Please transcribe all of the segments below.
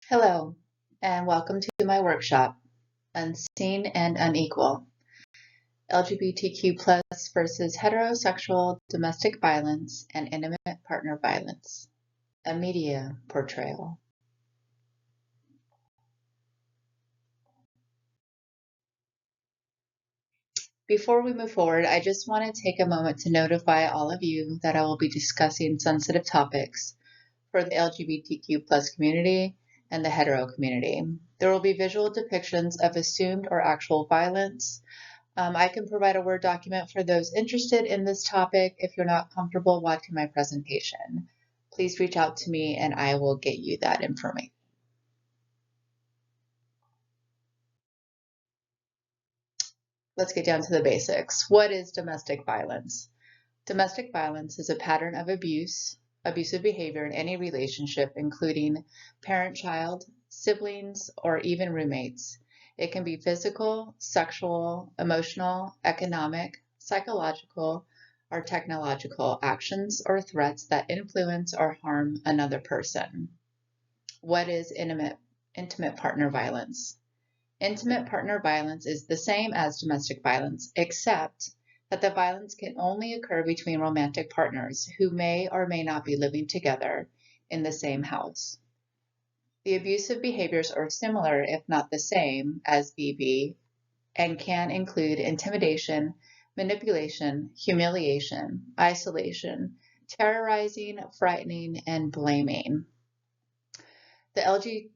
Hello, and welcome to my workshop, Unseen and Unequal, LGBTQ plus versus heterosexual domestic violence and intimate partner violence, a media portrayal. Before we move forward, I just want to take a moment to notify all of you that I will be discussing sensitive topics for the LGBTQ plus community and the hetero community. There will be visual depictions of assumed or actual violence. I can provide a Word document for those interested in this topic if you're not comfortable watching my presentation. Please reach out to me and I will get you that information. Let's get down to the basics. What is domestic violence? Domestic violence is a pattern of abusive behavior in any relationship, including parent-child, siblings, or even roommates. It can be physical, sexual, emotional, economic, psychological, or technological actions or threats that influence or harm another person. What is intimate partner violence? Intimate partner violence is the same as domestic violence, except that the violence can only occur between romantic partners who may or may not be living together in the same house. The abusive behaviors are similar, if not the same, as BV and can include intimidation, manipulation, humiliation, isolation, terrorizing, frightening, and blaming. The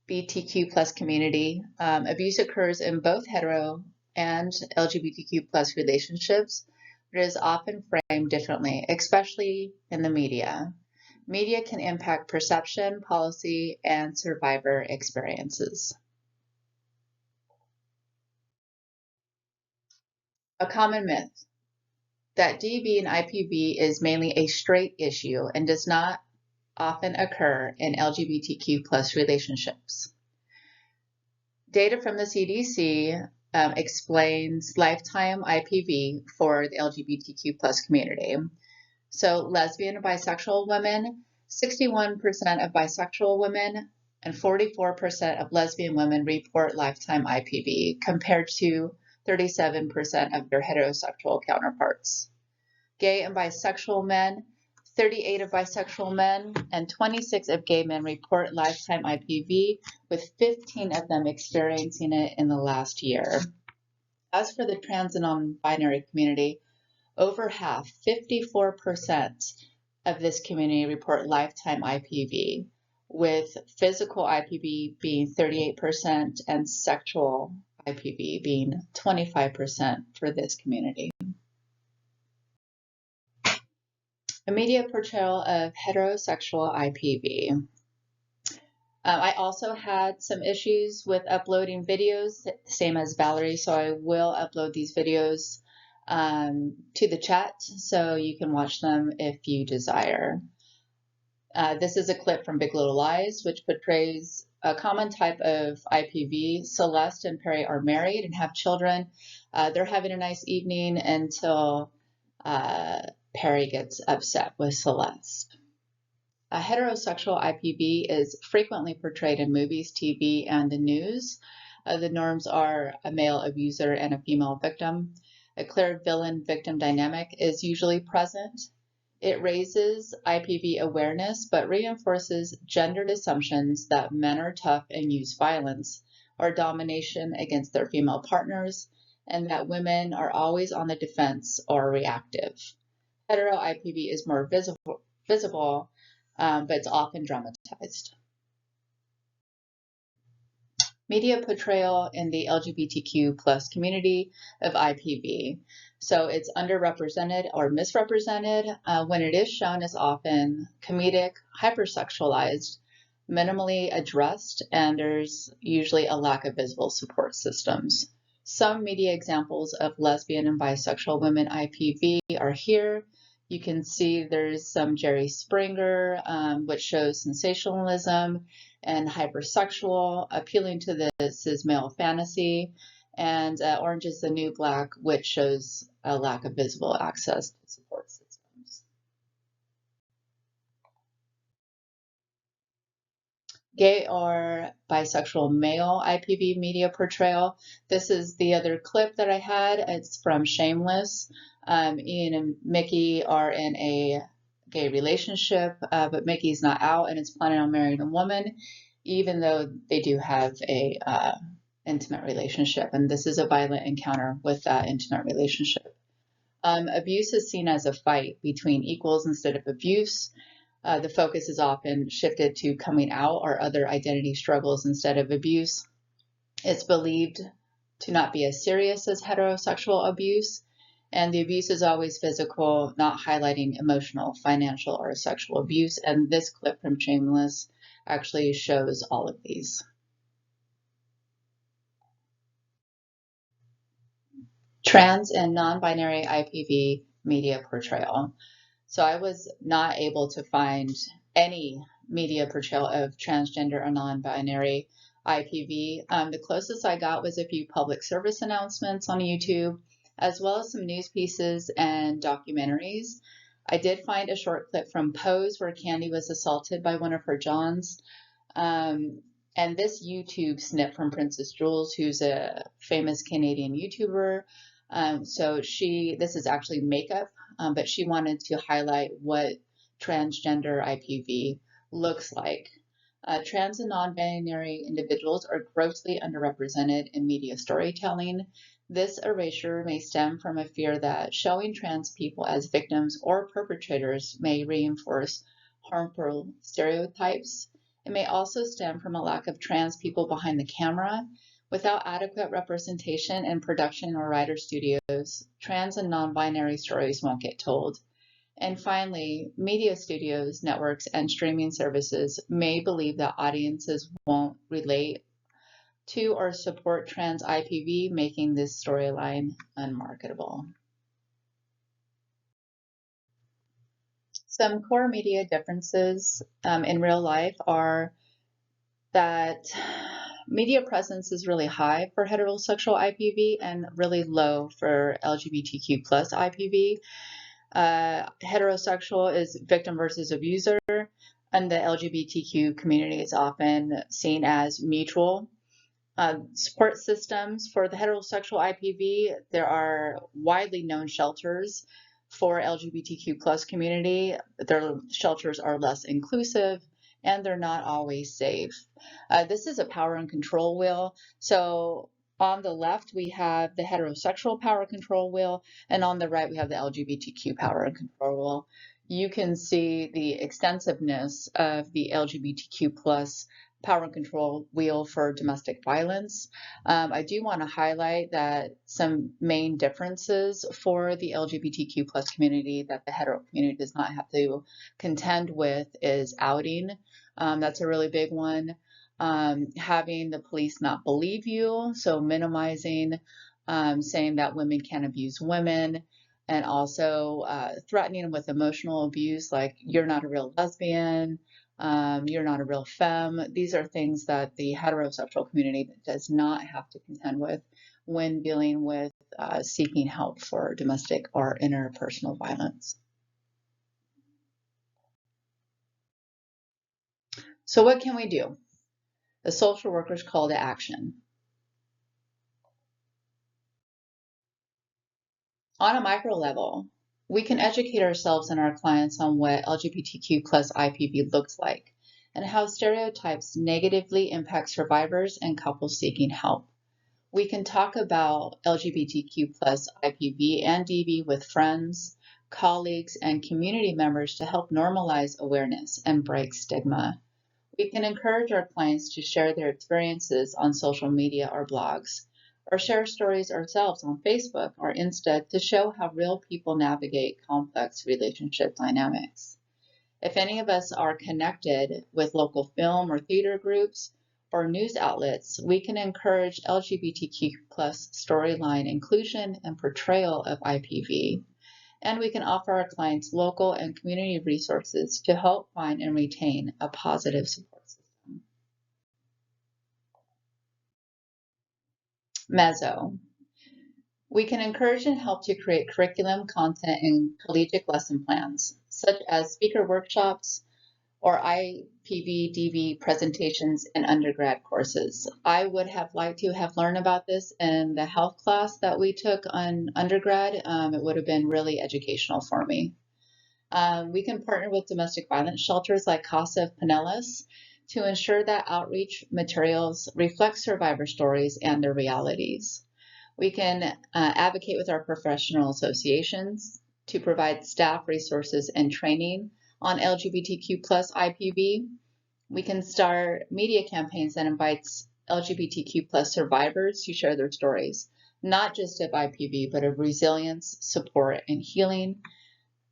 LGBTQ plus community, abuse occurs in both hetero and LGBTQ plus relationships, but is often framed differently, especially in the media. Media can impact perception, policy, and survivor experiences. A common myth that DV and IPV is mainly a straight issue and does not often occur in LGBTQ plus relationships. Data from the CDC explains lifetime IPV for the LGBTQ plus community. So lesbian and bisexual women, 61% of bisexual women and 44% of lesbian women report lifetime IPV compared to 37% of their heterosexual counterparts. Gay and bisexual men, 38 of bisexual men and 26 of gay men report lifetime IPV, with 15 of them experiencing it in the last year. As for the trans and non-binary community, over half, 54% of this community report lifetime IPV, with physical IPV being 38% and sexual IPV being 25% for this community. A media portrayal of heterosexual IPV. I also had some issues with uploading videos, same as Valerie, so I will upload these videos to the chat so you can watch them if you desire. This is a clip from Big Little Lies, which portrays a common type of IPV. Celeste and Perry are married and have children. They're having a nice evening until Perry gets upset with Celeste. A heterosexual IPV is frequently portrayed in movies, TV, and the news. The norms are a male abuser and a female victim. A clear villain-victim dynamic is usually present. It raises IPV awareness, but reinforces gendered assumptions that men are tough and use violence or domination against their female partners, and that women are always on the defense or reactive. Hetero IPV is more visible, but it's often dramatized. Media portrayal in the LGBTQ plus community of IPV. So it's underrepresented or misrepresented. When it is shown, is often comedic, hypersexualized, minimally addressed, and there's usually a lack of visible support systems. Some media examples of lesbian and bisexual women IPV are here. You can see there's some Jerry Springer, which shows sensationalism and hypersexual, appealing to this is male fantasy, and Orange is the New Black, which shows a lack of visible access to support systems. Gay or bisexual male IPV media portrayal. This is the other clip that I had. It's from Shameless. Ian and Mickey are in a gay relationship, but Mickey's not out and is planning on marrying a woman, even though they do have a intimate relationship. And this is a violent encounter with that intimate relationship. Abuse is seen as a fight between equals instead of abuse. The focus is often shifted to coming out or other identity struggles instead of abuse. It's believed to not be as serious as heterosexual abuse, and the abuse is always physical, not highlighting emotional, financial, or sexual abuse. And this clip from Shameless actually shows all of these. Trans and non-binary IPV media portrayal. So I was not able to find any media portrayal of transgender or non-binary IPV. The closest I got was a few public service announcements on YouTube, as well as some news pieces and documentaries. I did find a short clip from Pose where Candy was assaulted by one of her Johns. And this YouTube snip from Princess Jules, who's a famous Canadian YouTuber. This is actually makeup, but she wanted to highlight what transgender IPV looks like. Trans and non-binary individuals are grossly underrepresented in media storytelling. This erasure may stem from a fear that showing trans people as victims or perpetrators may reinforce harmful stereotypes. It may also stem from a lack of trans people behind the camera. Without adequate representation in production or writer studios, trans and non-binary stories won't get told. And finally, media studios, networks, and streaming services may believe that audiences won't relate to or support trans IPV, making this storyline unmarketable. Some core media differences in real life are that media presence is really high for heterosexual IPV and really low for LGBTQ plus IPV. Heterosexual is victim versus abuser, and the LGBTQ community is often seen as mutual. Support systems for the heterosexual IPV, there are widely known shelters for LGBTQ plus community. Their shelters are less inclusive and they're not always safe. This is a power and control wheel. So on the left, we have the heterosexual power control wheel, and on the right, we have the LGBTQ power and control wheel. You can see the extensiveness of the LGBTQ plus power and control wheel for domestic violence. I do want to highlight that some main differences for the LGBTQ plus community that the hetero community does not have to contend with is outing. That's a really big one. Having the police not believe you, so minimizing, saying that women can't abuse women, and also threatening with emotional abuse, like you're not a real lesbian, you're not a real femme. These are things that the heterosexual community does not have to contend with when dealing with seeking help for domestic or interpersonal violence. So what can we do? The social worker's call to action. On a micro level, we can educate ourselves and our clients on what LGBTQ plus IPV looks like and how stereotypes negatively impact survivors and couples seeking help. We can talk about LGBTQ plus IPV and DV with friends, colleagues, and community members to help normalize awareness and break stigma. We can encourage our clients to share their experiences on social media or blogs, or share stories ourselves on Facebook or Insta to show how real people navigate complex relationship dynamics. If any of us are connected with local film or theater groups or news outlets, we can encourage LGBTQ plus storyline inclusion and portrayal of IPV. And we can offer our clients local and community resources to help find and retain a positive support system. Mezzo. We can encourage and help to create curriculum, content, and collegiate lesson plans, such as speaker workshops, or IPV presentations in undergrad courses. I would have liked to have learned about this in the health class that we took on undergrad. It would have been really educational for me. We can partner with domestic violence shelters like Casa of Pinellas to ensure that outreach materials reflect survivor stories and their realities. We can advocate with our professional associations to provide staff resources and training on LGBTQ plus IPV. We can start media campaigns that invites LGBTQ plus survivors to share their stories, not just of IPV, but of resilience, support, and healing.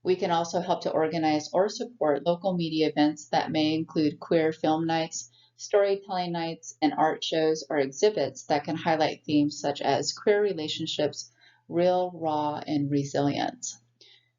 We can also help to organize or support local media events that may include queer film nights, storytelling nights, and art shows or exhibits that can highlight themes such as queer relationships, real, raw, and resilient.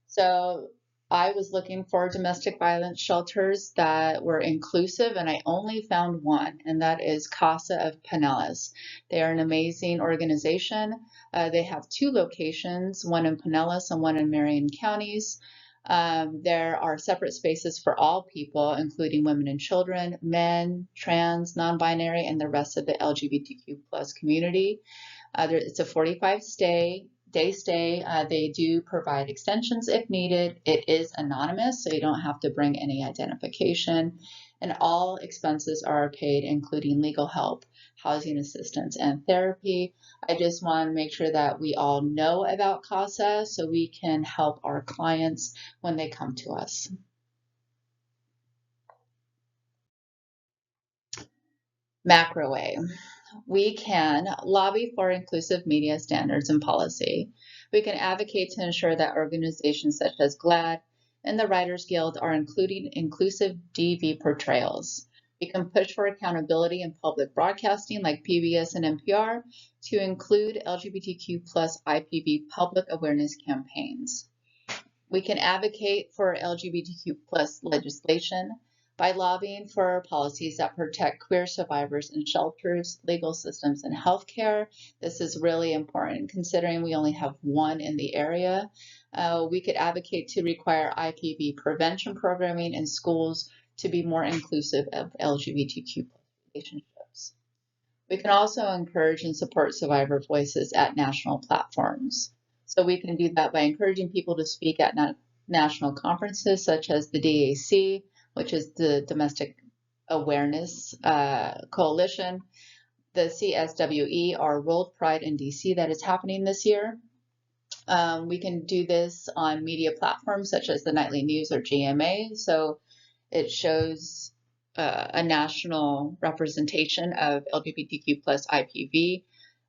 So I was looking for domestic violence shelters that were inclusive, and I only found one, and that is Casa of Pinellas. They are an amazing organization. They have 2 locations, one in Pinellas and one in Marion counties. There are separate spaces for all people, including women and children, men, trans, non-binary, and the rest of the LGBTQ plus community. It's a 45-day stay. They do provide extensions if needed. It is anonymous, so you don't have to bring any identification. And all expenses are paid, including legal help, housing assistance, and therapy. I just want to make sure that we all know about CASA so we can help our clients when they come to us. Macro way. We can lobby for inclusive media standards and policy. We can advocate to ensure that organizations such as GLAAD and the Writers Guild are including inclusive DV portrayals. We can push for accountability in public broadcasting like PBS and NPR to include LGBTQ plus IPV public awareness campaigns. We can advocate for LGBTQ plus legislation by lobbying for policies that protect queer survivors in shelters, legal systems, and healthcare. This is really important considering we only have one in the area. We could advocate to require IPV prevention programming in schools to be more inclusive of LGBTQ relationships. We can also encourage and support survivor voices at national platforms. So we can do that by encouraging people to speak at national conferences such as the DAC, which is the Domestic Awareness Coalition, the CSWE, or World Pride in DC that is happening this year. We can do this on media platforms such as the Nightly News or GMA. So it shows a national representation of LGBTQ plus IPV,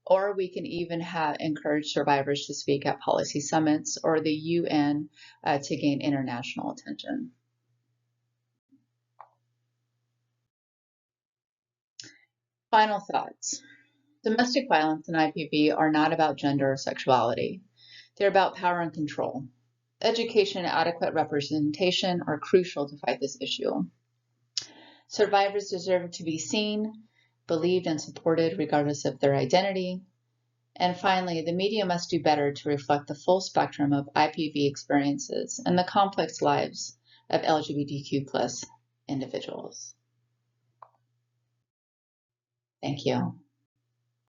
or we can even encourage survivors to speak at policy summits or the UN to gain international attention. Final thoughts. Domestic violence and IPV are not about gender or sexuality. They're about power and control. Education and adequate representation are crucial to fight this issue. Survivors deserve to be seen, believed, and supported regardless of their identity. And finally, the media must do better to reflect the full spectrum of IPV experiences and the complex lives of LGBTQ plus individuals. Thank you.